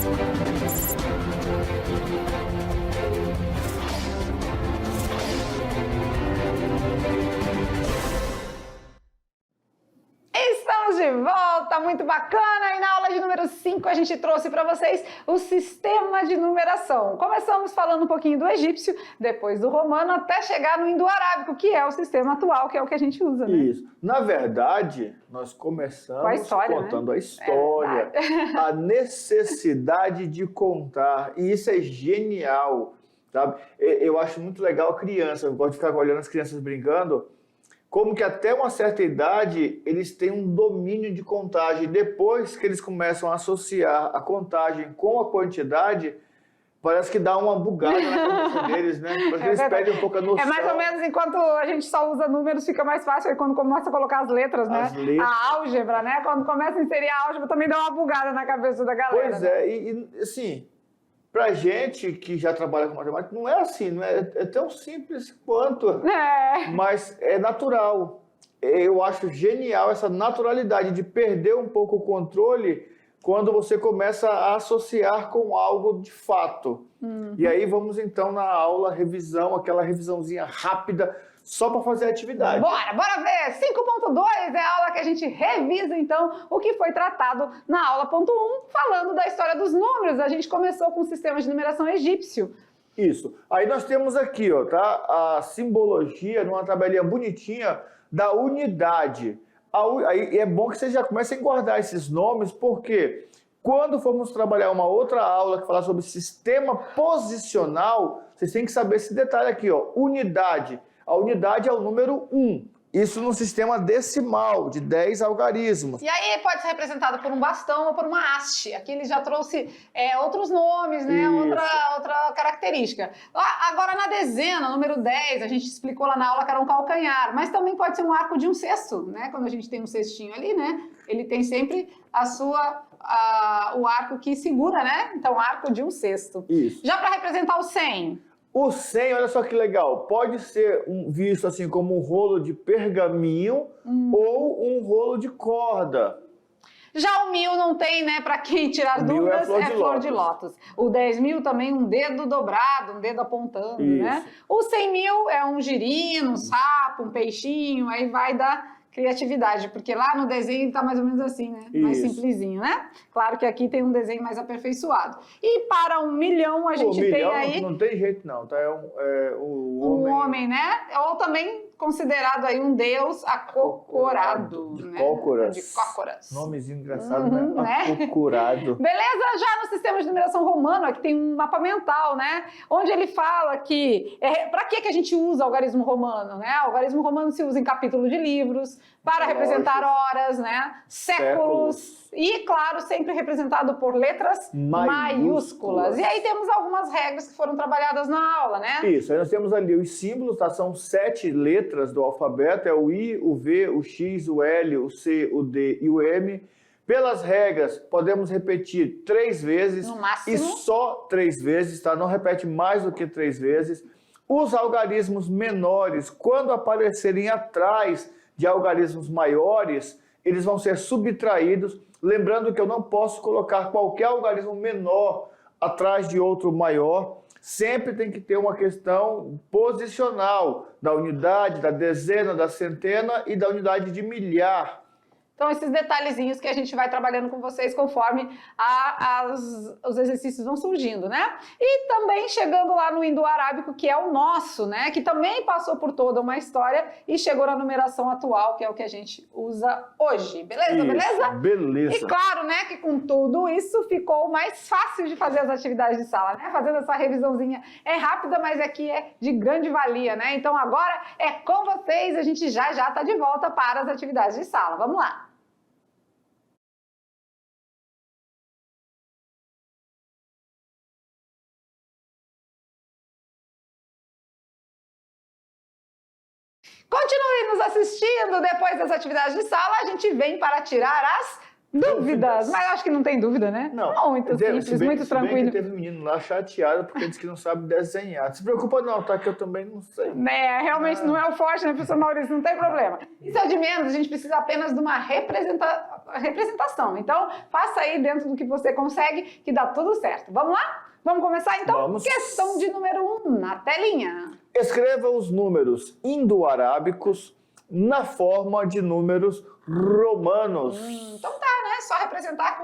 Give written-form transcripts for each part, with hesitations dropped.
Estamos de volta, muito bacana! E na aula de número 5 a gente trouxe para vocês o sistema de numeração. Começamos falando um pouquinho do egípcio, depois do romano, até chegar no indo-arábico, que é o sistema atual, que é o que a gente usa, né? Isso. Na verdade, nós começamos contando, né, a história, a necessidade de contar, e isso é genial, sabe? Eu acho muito legal a criança, eu gosto de ficar olhando as crianças brincando, como que até uma certa idade eles têm um domínio de contagem. Depois que eles começam a associar a contagem com a quantidade, parece que dá uma bugada na cabeça deles, né? Parece que eles perdem um pouco a noção. É mais ou menos enquanto a gente só usa números, fica mais fácil. Aí quando começa a colocar as letras, né? A álgebra, né? Quando começa a inserir a álgebra, também dá uma bugada na cabeça da galera. Pois é, e assim, pra gente que já trabalha com matemática, não é assim, não é tão simples quanto, mas é natural. Eu acho genial essa naturalidade de perder um pouco o controle quando você começa a associar com algo de fato. E aí vamos então na aula revisão, aquela revisãozinha rápida, só para fazer a atividade. Bora ver! 5.2 é a aula que a gente revisa, então, o que foi tratado na aula ponto 1, falando da história dos números. A gente começou com o sistema de numeração egípcio. Isso. Aí nós temos aqui, ó, tá? A simbologia, numa tabelinha bonitinha, da unidade. Aí é bom que você já comece a guardar esses nomes, porque quando formos trabalhar uma outra aula que falar sobre sistema posicional, vocês têm que saber esse detalhe aqui, ó, unidade. A unidade é o número 1. Isso no sistema decimal, de 10 algarismos. E aí pode ser representado por um bastão ou por uma haste. Aqui ele já trouxe outros nomes, né? Outra característica. Agora na dezena, número 10, a gente explicou lá na aula que era um calcanhar, mas também pode ser um arco de um cesto, né? Quando a gente tem um cestinho ali, né? Ele tem sempre o arco que segura, né? Então, arco de um cesto. Isso. Já para representar o 100. O 100, olha só que legal, pode ser visto assim como um rolo de pergaminho ou um rolo de corda. Já o 1000 não tem, né, para quem tirar dúvidas, é flor de lótus. O 10.000 também um dedo dobrado, um dedo apontando, né? O 100.000 é um girino, um sapo, um peixinho, aí vai dar criatividade, porque lá no desenho tá mais ou menos assim, né? Mais simplesinho, né? Claro que aqui tem um desenho mais aperfeiçoado. E para 1 milhão a gente tem aí... Não tem jeito não, tá? Um homem, né? Ou também considerado aí um deus acocorado, de né? Cócoras. De Cócoras. Nomezinho engraçado, né? Acocorado. Beleza? Já no sistema de numeração romano, aqui tem um mapa mental, né? Onde ele fala que... Para que a gente usa algarismo romano, né? O algarismo romano se usa em capítulo de livros, para representar horas, né? Séculos. E, claro, sempre representado por letras maiúsculas. E aí temos algumas regras que foram trabalhadas na aula, né? Isso, aí nós temos ali os símbolos, tá? São 7 letras do alfabeto, é o I, o V, o X, o L, o C, o D e o M. Pelas regras, podemos repetir 3 vezes. No máximo. E só 3 vezes, tá? Não repete mais do que 3 vezes. Os algarismos menores, quando aparecerem atrás de algarismos maiores, eles vão ser subtraídos. Lembrando que eu não posso colocar qualquer algarismo menor atrás de outro maior. Sempre tem que ter uma questão posicional da unidade, da dezena, da centena e da unidade de milhar. Então, esses detalhezinhos que a gente vai trabalhando com vocês conforme os exercícios vão surgindo, né? E também chegando lá no indo-arábico, que é o nosso, né? Que também passou por toda uma história e chegou na numeração atual, que é o que a gente usa hoje. Beleza? Isso, beleza? Beleza. E claro, né, que com tudo isso ficou mais fácil de fazer as atividades de sala, né? Fazendo essa revisãozinha é rápida, mas aqui é de grande valia, né? Então agora é com vocês, a gente já tá de volta para as atividades de sala. Vamos lá! Continue nos assistindo, depois das atividades de sala, a gente vem para tirar as dúvidas. Mas acho que não tem dúvida, né? Não. Muito simples, muito tranquilo. Bem que teve um menino lá chateado porque disse que não sabe desenhar. Não se preocupa não, tá? Que eu também não sei. Realmente não é o forte, né, professor Maurício? Não tem problema. Isso é de menos, a gente precisa apenas de uma representação. Então, faça aí dentro do que você consegue, que dá tudo certo. Vamos lá? Vamos começar então? Vamos. Questão de número 1, na telinha. Escreva os números indo-arábicos na forma de números romanos. Então tá, né? Só representar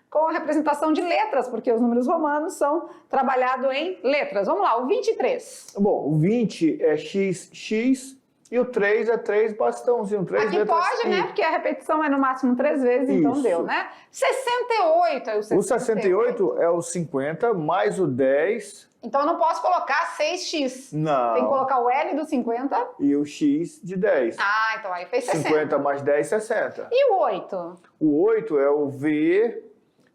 com a representação de letras, porque os números romanos são trabalhados em letras. Vamos lá, o 23. Bom, o 20 é XX e o 3 é 3 bastãozinho, 3 aqui letras pode, I. né? Porque a repetição é no máximo 3 vezes, então Isso. deu, né? 68 é o 68. O 68 é o 50 mais o 10. Então eu não posso colocar 6x. Não. Tem que colocar o L do 50. E o X de 10. Ah, então aí fez 60. 50 mais 10, 60. E o 8? O 8 é o V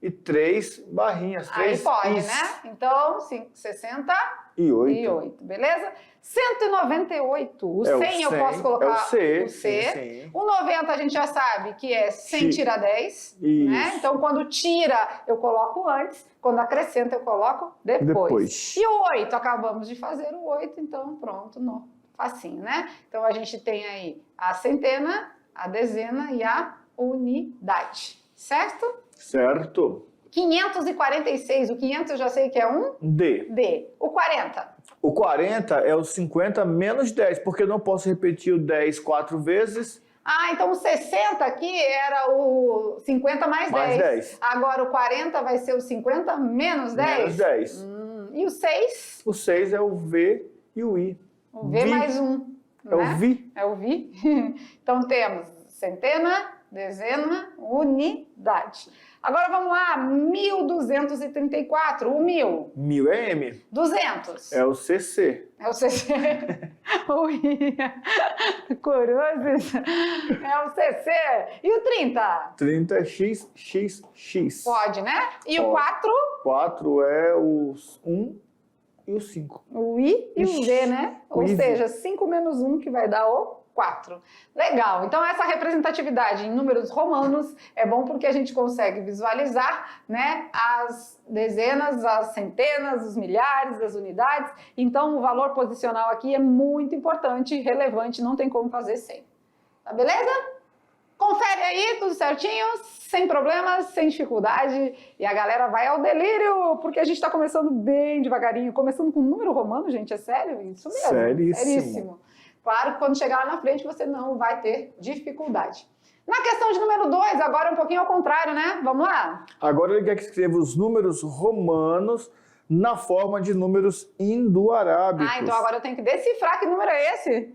e 3 barrinhas. 3 aí pode, Is. né? Então, 60 E 8. e 8, beleza? 198. O 100 eu posso colocar é o C. o C. Sim. O 90 a gente já sabe que é 100 tira 10. Isso. Né? Então, quando tira, eu coloco antes. Quando acrescenta, eu coloco depois. E o 8? Acabamos de fazer o 8, então pronto, facinho, né? Então, a gente tem aí a centena, a dezena e a unidade, certo? Certo. 546. O 500 eu já sei que é um D. D. O 40? O 40 é o 50 menos 10, porque eu não posso repetir o 10 4 vezes. Ah, então o 60 aqui era o 50 mais 10. Mais 10. Agora o 40 vai ser o 50 menos 10? Menos 10. E o 6? O 6 é o V e o I. O V mais 1. É o VI. É o VI. Então temos centena, dezena, unidade. Agora vamos lá, 1234, o 1000. 1000 é M. 200. É o CC. É o CC. Ui, curioso. É o CC. E o 30? 30 é XXX. Pode, né? E Pode. o 4? 4 é o 1 e o 5. O I e o V, né? Ou seja, 5 menos 1 que vai dar o 4. Legal. Então, essa representatividade em números romanos é bom porque a gente consegue visualizar, né, as dezenas, as centenas, os milhares, as unidades. Então, o valor posicional aqui é muito importante, relevante, não tem como fazer sem. Tá beleza? Confere aí, tudo certinho, sem problemas, sem dificuldade. E a galera vai ao delírio, porque a gente está começando bem devagarinho. Começando com número romano, gente, é sério? Isso mesmo. Seríssimo. Claro que quando chegar lá na frente você não vai ter dificuldade. Na questão de número 2, agora é um pouquinho ao contrário, né? Vamos lá? Agora ele quer que escreva os números romanos na forma de números indo-arábicos. Ah, então agora eu tenho que decifrar que número é esse?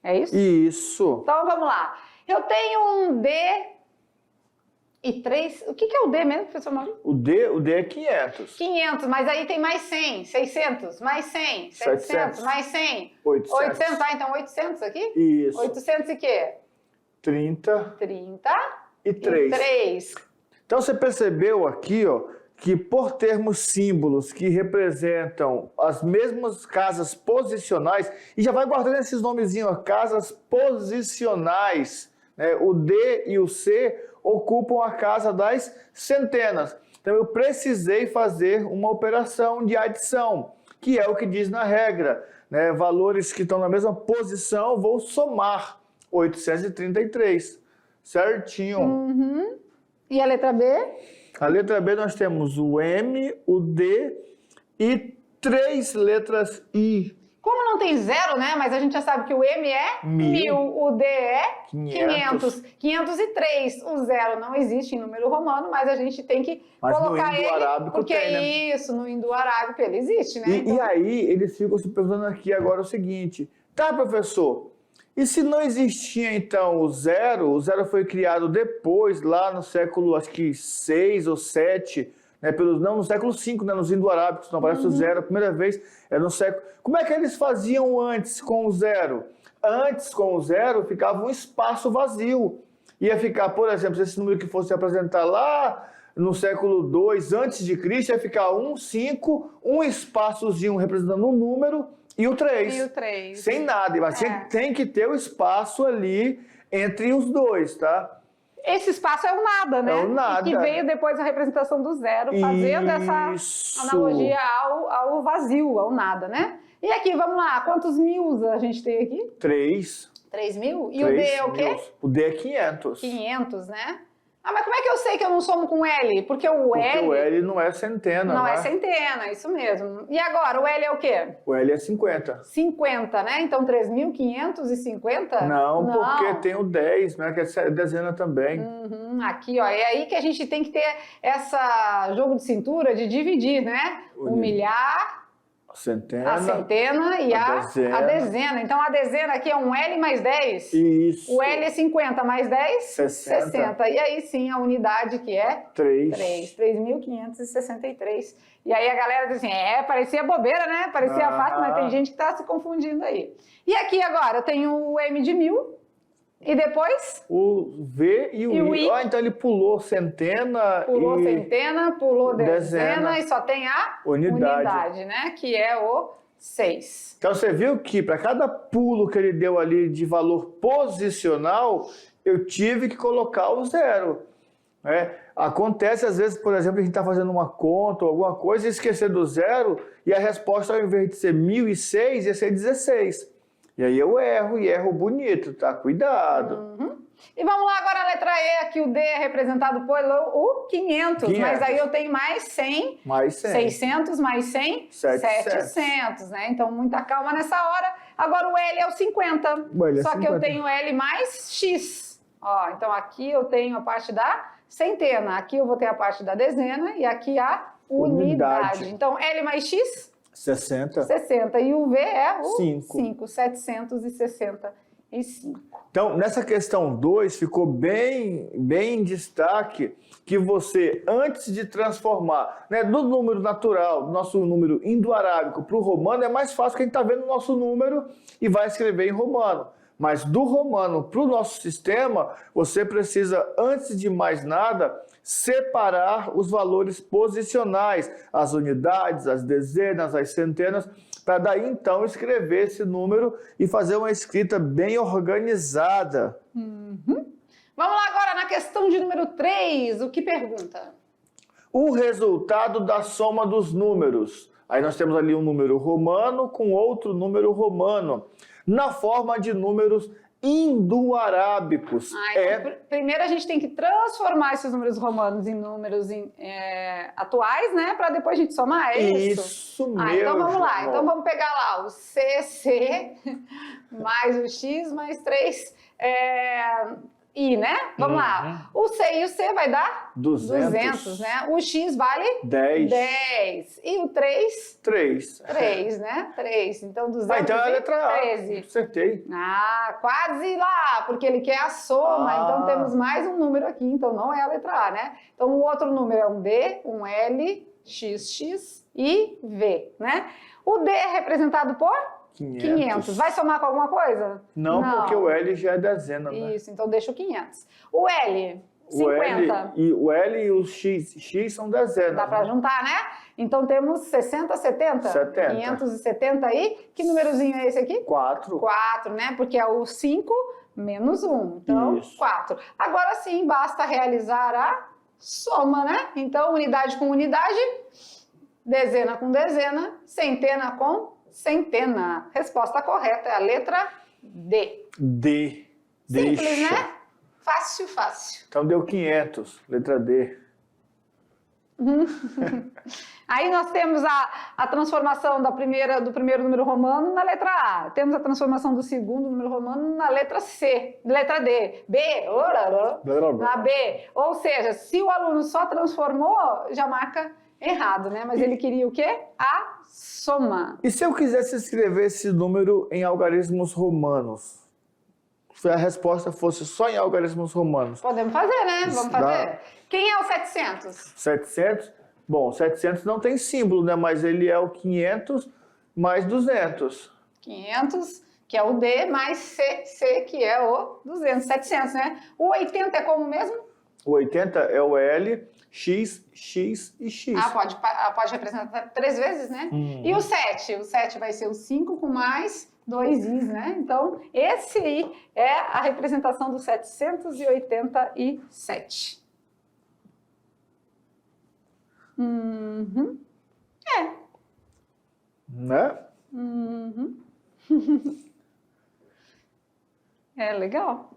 É isso? Isso. Então vamos lá. Eu tenho um D e 3... O que é o D mesmo, professor Maurício? O D é 500. 500, mas aí tem mais 100, 600, mais 100, 700, mais 100. 800, ah, então 800 aqui? Isso. 800 e quê? 30. 30 e 3. 3. Então você percebeu aqui, ó, que por termos símbolos que representam as mesmas casas posicionais, e já vai guardando esses nomezinhos, ó, casas posicionais, né? O D e o C ocupam a casa das centenas. Então eu precisei fazer uma operação de adição, que é o que diz na regra, né? Valores que estão na mesma posição, vou somar 833. Certinho. Uhum. E a letra B? A letra B nós temos o M, o D e 3 letras I. Como não tem zero, né? Mas a gente já sabe que o M é 1000, o D é 500. 503. O zero não existe em número romano, mas a gente tem que colocar ele, porque tem, né? Isso, no indo-arábico ele existe, né? E aí eles ficam se perguntando aqui agora o seguinte, tá, professor, e se não existia então o zero foi criado depois, lá no século, acho que 6 ou 7, né, no século 5, né, nos indo-arábicos, não aparece o zero, a primeira vez é no século... Como é que eles faziam antes com o zero? Antes, com o zero, ficava um espaço vazio. Ia ficar, por exemplo, se esse número que fosse apresentar lá no século 2 antes de Cristo, ia ficar 1, 5, um espaçozinho representando um número e o 3. E o 3. Sem nada, mas tem que ter o espaço ali entre os dois, tá? Esse espaço é o nada, né? É o nada. E que veio depois a representação do zero, fazendo essa analogia ao vazio, ao nada, né? E aqui, vamos lá, quantos mil a gente tem aqui? 3. 3.000? E o D é o quê? O D é 500. 500, né? Ah, mas como é que eu sei que eu não somo com L? Porque o L não é centena, não é centena, isso mesmo. E agora, o L é o quê? O L é 50. 50, né? Então, 3.550? Não, porque tem o 10, né? Que é dezena também. Aqui, ó, é aí que a gente tem que ter essa jogo de cintura de dividir, né? Humilhar... A centena e a dezena. Então, a dezena aqui é um L mais 10. Isso. O L é 50 mais 10? 60. E aí sim, a unidade que é? 3.563. E aí a galera diz assim, parecia bobeira, né? Parecia fácil, mas tem gente que está se confundindo aí. E aqui agora eu tenho o M de 1000. E depois? O V e o I. Então ele pulou centena. Pulou centena, pulou dezena e só tem a unidade, né? Que é o 6. Então você viu que para cada pulo que ele deu ali de valor posicional, eu tive que colocar o 0. Né? Acontece às vezes, por exemplo, a gente está fazendo uma conta ou alguma coisa e esquecer do 0 e a resposta ao invés de ser 1006 ia ser 16. E aí eu erro, e erro bonito, tá? Cuidado. E vamos lá agora a letra E, aqui o D é representado pelo 500, mas aí eu tenho mais 100, mais 100. 600 mais 100, 700, né? Então muita calma nessa hora. Agora o L é o 50, só que eu tenho L mais X. Ó, então aqui eu tenho a parte da centena, aqui eu vou ter a parte da dezena e aqui a unidade. Então L mais X... 60. E o V é o 5, 765. Então, nessa questão 2, ficou bem em destaque que você, antes de transformar do número natural, do nosso número indo-arábico para o romano, é mais fácil que a gente está vendo o nosso número e vai escrever em romano. Mas do romano para o nosso sistema, você precisa, antes de mais nada, separar os valores posicionais, as unidades, as dezenas, as centenas, para daí então escrever esse número e fazer uma escrita bem organizada. Vamos lá agora na questão de número 3, o que pergunta? O resultado da soma dos números. Aí nós temos ali um número romano com outro número romano, na forma de números indo-arábicos. Primeiro a gente tem que transformar esses números romanos em números atuais, né? Para depois a gente somar, isso mesmo. Então vamos lá. Então vamos pegar lá o CC mais o X mais 3 I, né? Vamos lá. O C e o C vai dar 200, né? O X vale 10. E o 3? 3, né? 3. Então 213. Então é a letra A. Acertei. Quase lá, porque ele quer a soma. Então temos mais um número aqui. Então não é a letra A, né? Então o outro número é um D, um L, XX e V, né? O D é representado por 500. Vai somar com alguma coisa? Não, porque o L já é dezena, né? Isso, então deixa o 500. O L, 50. O L e o X são dezenas. Dá para juntar, né? Então temos 60, 70? 570 aí. Que númerozinho é esse aqui? 4. 4, né? Porque é o 5 menos 1. Então, 4. Agora sim, basta realizar a soma, né? Então, unidade com unidade, dezena com dezena, centena com centena. Resposta correta é a letra D. Simples, né? Fácil. Então deu 500, letra D. Aí nós temos a transformação do primeiro número romano na letra A. Temos a transformação do segundo número romano na letra C, letra D. Na B. Ou seja, se o aluno só transformou, já marca errado, né? Mas ele queria o quê? A soma. E se eu quisesse escrever esse número em algarismos romanos? Se a resposta fosse só em algarismos romanos. Podemos fazer, né? Vamos fazer. Quem é o 700? 700? Bom, 700 não tem símbolo, né? Mas ele é o 500 mais 200. 500, que é o D, mais C, que é o 200. 700, né? O 80 é como mesmo? O 80 é o L, X e X. Pode representar 3 vezes, né? E o 7? O 7 vai ser o 5 com mais 2 Is, né? Então, esse aí é a representação do 787. Né? É legal.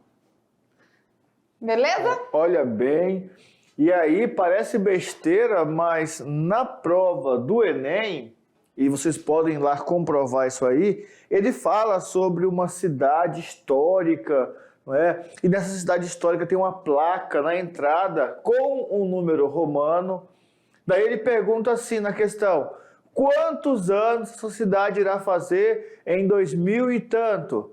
Beleza? Olha bem. E aí, parece besteira, mas na prova do Enem, e vocês podem ir lá comprovar isso aí, ele fala sobre uma cidade histórica, não é? E nessa cidade histórica tem uma placa na entrada com um número romano. Daí ele pergunta assim na questão: quantos anos essa cidade irá fazer em 2000 e tanto?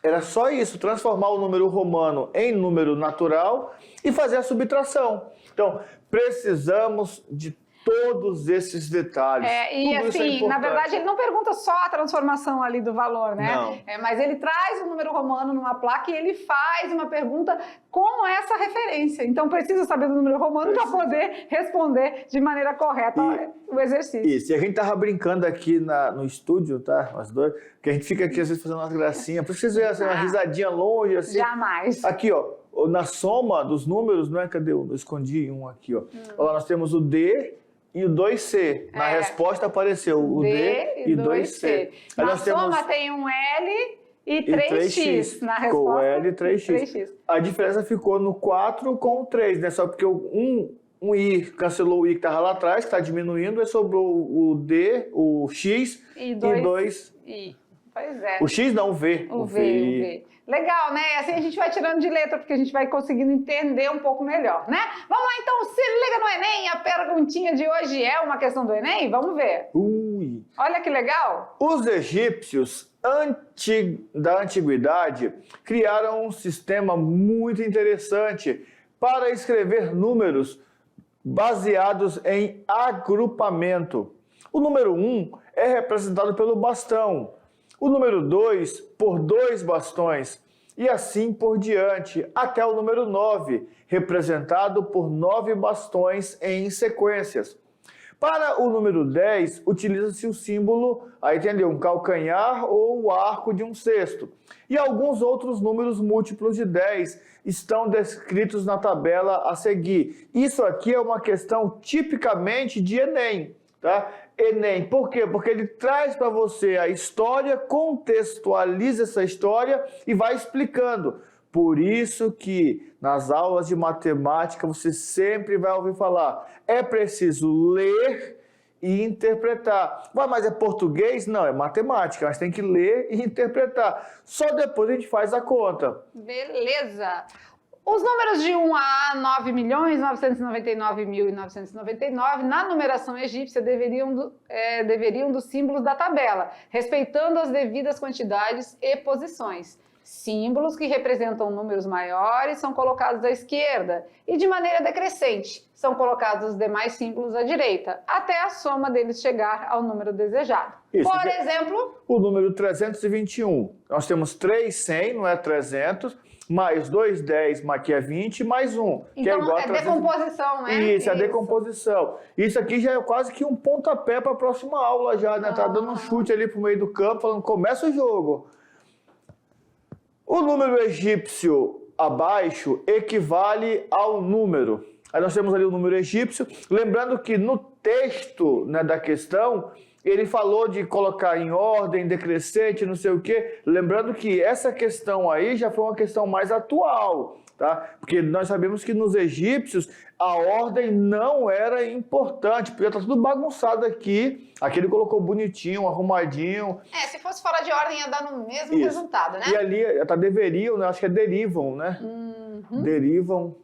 Era só isso, transformar o número romano em número natural e fazer a subtração. Então, precisamos de todos esses detalhes. E assim, na verdade, ele não pergunta só a transformação ali do valor, né? Não. Mas ele traz o número romano numa placa e ele faz uma pergunta com essa referência. Então, precisa saber do número romano para poder responder de maneira correta o exercício. Isso, e a gente tava brincando aqui no estúdio, tá? Nós dois, que a gente fica aqui às vezes fazendo umas gracinhas. Pra vocês verem assim, uma risadinha longe, assim. Jamais. Aqui, ó, na soma dos números, não é? Cadê? Eu escondi um aqui, ó. Olha lá, nós temos o D e o 2C. Na resposta apareceu o D e 2C. Aí na soma tem um L e 3x. Na resposta, o L e 3x. A diferença ficou no 4 com o 3, né? Só porque um I cancelou o I que estava lá atrás, que está diminuindo, e sobrou o D, o X e 2 I. Pois é. O X não, o V. O V. Legal, né? Assim a gente vai tirando de letra, porque a gente vai conseguindo entender um pouco melhor, né? Vamos lá, então, se liga no Enem. A perguntinha de hoje é uma questão do Enem? Vamos ver. Olha que legal. Os egípcios da antiguidade criaram um sistema muito interessante para escrever números baseados em agrupamento. O número 1 é representado pelo bastão. O número 2 por 2 bastões e assim por diante, até o número 9, representado por 9 bastões em sequências. Para o número 10, utiliza-se o símbolo, aí entendeu, um calcanhar ou o arco de um cesto. E alguns outros números múltiplos de 10 estão descritos na tabela a seguir. Isso aqui é uma questão tipicamente de Enem, tá? Enem, por quê? Porque ele traz para você a história, contextualiza essa história e vai explicando. Por isso que nas aulas de matemática você sempre vai ouvir falar, é preciso ler e interpretar. Mas é português? Não, é matemática, mas tem que ler e interpretar. Só depois a gente faz a conta. Beleza! Os números de 1 a 9.999.999 na numeração egípcia deveriam dos símbolos da tabela, respeitando as devidas quantidades e posições. Símbolos que representam números maiores são colocados à esquerda e, de maneira decrescente, são colocados os demais símbolos à direita, até a soma deles chegar ao número desejado. Isso, por exemplo... O número 321. Nós temos 3 100, não é 300, mais 2 10, que é 20, mais 1, então, que é igual a 300. Decomposição, né? Isso, é a decomposição. Isso aqui já é quase que um pontapé para a próxima aula já, né? Tá dando um chute ali pro meio do campo, falando, começa o jogo. O número egípcio abaixo equivale ao número. Aí nós temos ali o número egípcio. Lembrando que no texto, né, da questão, ele falou de colocar em ordem, decrescente, não sei o quê. Lembrando que essa questão aí já foi uma questão mais atual, tá? Porque nós sabemos que nos egípcios a ordem não era importante, porque tá tudo bagunçado aqui. Aqui ele colocou bonitinho, arrumadinho. Se fosse fora de ordem ia dar no mesmo resultado, né? E ali tá deveriam, né? Acho que é derivam, né? Derivam.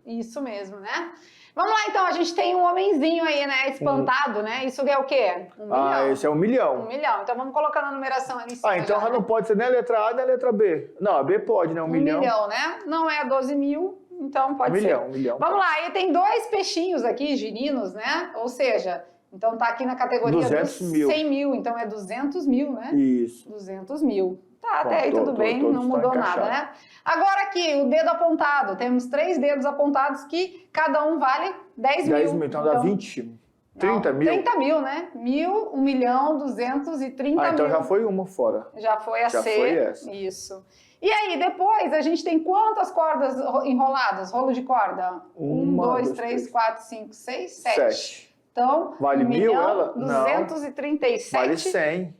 Isso mesmo, né? Vamos lá, então, a gente tem um homenzinho aí, né, espantado, né? Isso é o quê? 1 milhão. Esse é 1 milhão. 1 milhão. Então, vamos colocar na numeração ali em cima. Então já não pode ser nem a letra A nem a letra B. Não, a B pode, né? 1 milhão. 1 milhão, né? Não é 12 mil, então pode ser. 1 milhão. Vamos lá, aí tem 2 peixinhos aqui, girinos, né? Ou seja, então tá aqui na categoria 200 dos mil. 100 mil, então é 200 mil, né? Isso. 200 mil. Tá, até aí tudo bem, não mudou nada, né? Agora aqui, o dedo apontado. Temos 3 dedos apontados que cada um vale 10 mil. 10 mil, então dá 20. 30 mil? 30 mil, né? 1.000, 1 milhão, 230 mil. Então já foi uma fora. Já foi a C. Foi essa. Isso. E aí, depois, a gente tem quantas cordas enroladas? Rolo de corda? 1, 2, 3, 4, 5, 6, 7. Então, vale 1 milhão, ela? 237. Vale 100.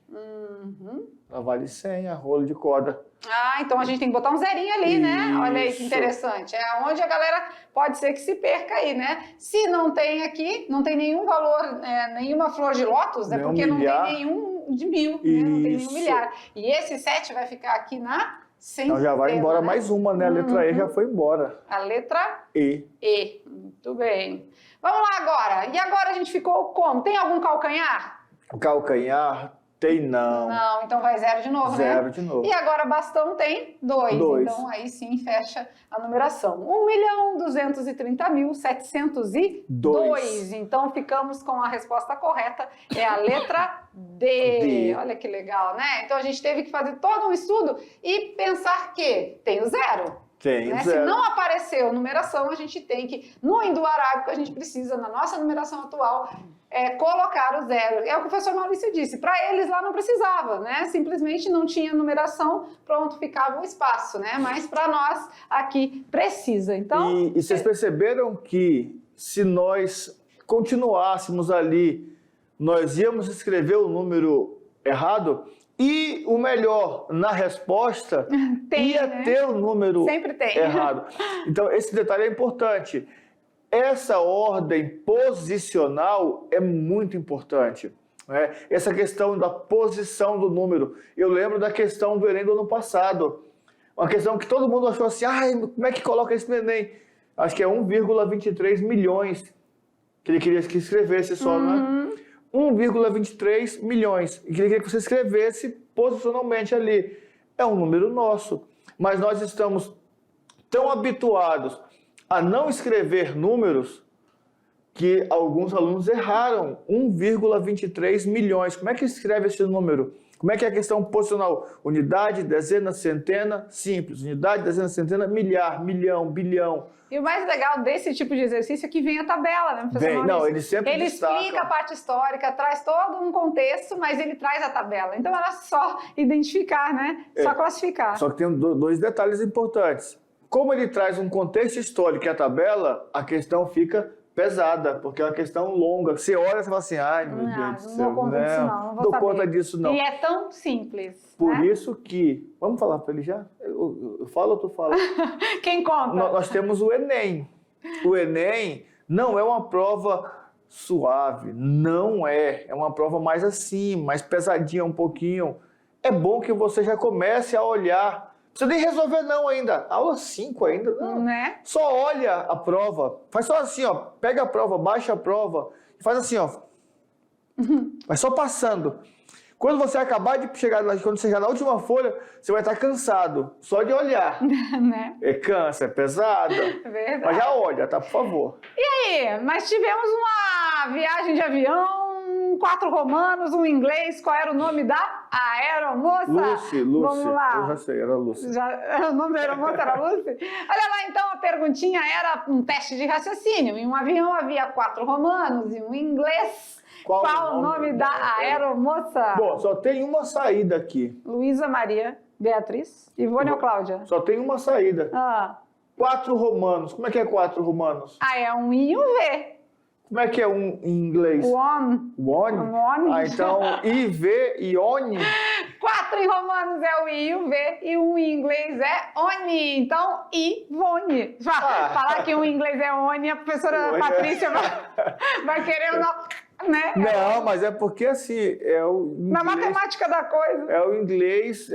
Ela vale 100, a rolo de corda. Ah, então a gente tem que botar um zerinho ali, né? Olha aí que interessante. É onde a galera pode ser que se perca aí, né? Se não tem aqui, não tem nenhum valor, nenhuma flor de lótus, é porque não tem nenhum de 1000, né? Não tem nenhum milhar. E esse 7 vai ficar aqui na centena. Então já vai embora, né? Mais uma, né? A letra E já foi embora. A letra E. E. Muito bem. Vamos lá agora. E agora a gente ficou como? Tem algum calcanhar? Calcanhar? Tem não. Não, então vai 0 de novo, né? 0 de novo. E agora bastão tem 2. Então aí sim fecha a numeração. 1.230.702. Então ficamos com a resposta correta. É a letra D. Olha que legal, né? Então a gente teve que fazer todo um estudo e pensar que tem o 0. Tem, né? Se não apareceu numeração, a gente tem que, no hindu arábico, a gente precisa, na nossa numeração atual, colocar o 0. É o que o professor Maurício disse, para eles lá não precisava, né? Simplesmente não tinha numeração, pronto, ficava o espaço, né? Mas para nós aqui precisa. Então, e vocês perceberam que se nós continuássemos ali, nós íamos escrever o número errado? E o melhor, na resposta, ia ter o número errado. Então, esse detalhe é importante. Essa ordem posicional é muito importante. Né? Essa questão da posição do número. Eu lembro da questão do Enem do ano passado. Uma questão que todo mundo achou assim, como é que coloca isso no Enem? Acho que é 1,23 milhões que ele queria que escrevesse só, né? 1,23 milhões. E queria que você escrevesse posicionalmente ali. É um número nosso. Mas nós estamos tão habituados a não escrever números que alguns alunos erraram. 1,23 milhões. Como é que escreve esse número? Como é que é a questão posicional? Unidade, dezena, centena, simples. Unidade, dezena, centena, milhar, milhão, bilhão. E o mais legal desse tipo de exercício é que vem a tabela, né, professor Maurício? Não, ele sempre destaca. Explica a parte histórica, traz todo um contexto, mas ele traz a tabela. Então era só identificar, né? Só classificar. Só que tem dois detalhes importantes. Como ele traz um contexto histórico e a tabela, a questão fica pesada, porque é uma questão longa. Você olha e fala assim, meu Deus do céu, não dou conta disso não. E é tão simples. Por isso que... Vamos falar para ele já? Eu falo ou tu fala? Quem conta? Nós temos o Enem. O Enem não é uma prova suave, não é. É uma prova mais assim, mais pesadinha um pouquinho. É bom que você já comece a olhar. Não precisa nem resolver não ainda. Aula 5 ainda, não. Né? Só olha a prova. Faz só assim, ó. Pega a prova, baixa a prova. E faz assim, ó. Vai só passando. Quando você acabar de chegar, quando você chegar na última folha, você vai estar cansado. Só de olhar. Né? Cansa, é pesada. Verdade. Mas já olha, tá? Por favor. E aí? Mas tivemos uma viagem de avião, 4 romanos, um inglês. Qual era o nome da aeromoça? Lucy. Vamos lá. Eu já sei, era Lucy. O nome da aeromoça era Lucy? Olha lá, então, a perguntinha era um teste de raciocínio. Em um avião havia 4 romanos e um inglês. Qual o nome da aeromoça? Bom, só tem uma saída aqui. Luísa Maria Beatriz, Ivone ou Cláudia? Só tem uma saída. 4 romanos. Como é que é 4 romanos? É um I e um V. Como é que é um em inglês? One. One? Então, I, V e ONI. 4 em romanos é o I e o V, e um em inglês é ONI. Então, Ivone. Falar que um em inglês é ONI, a professora Patrícia vai querer o nome. Né? Não, mas é porque assim, na matemática da coisa. É o inglês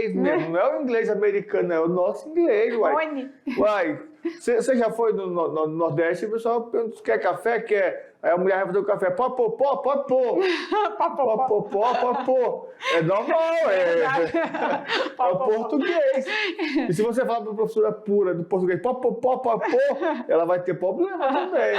mesmo. Não é o inglês americano, é o nosso inglês, uai. Você já foi no Nordeste e o pessoal pergunta, quer café? Quer? Aí a mulher vai fazer o café, pode pôr. É normal, é o português. E se você falar para a professora pura do português, pode pôr, ela vai ter problema também.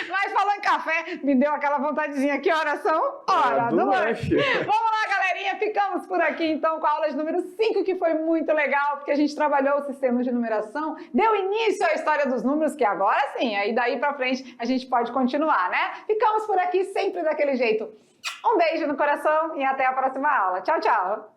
Mas falando em café, me deu aquela vontadezinha. Que horas são? Hora do lanche. Vamos lá, galerinha. Ficamos por aqui, então, com a aula de número 5, que foi muito legal, porque a gente trabalhou o sistema de numeração, deu início à história dos números, que agora sim, aí daí pra frente a gente pode continuar, né? Ficamos por aqui sempre daquele jeito. Um beijo no coração e até a próxima aula. Tchau, tchau!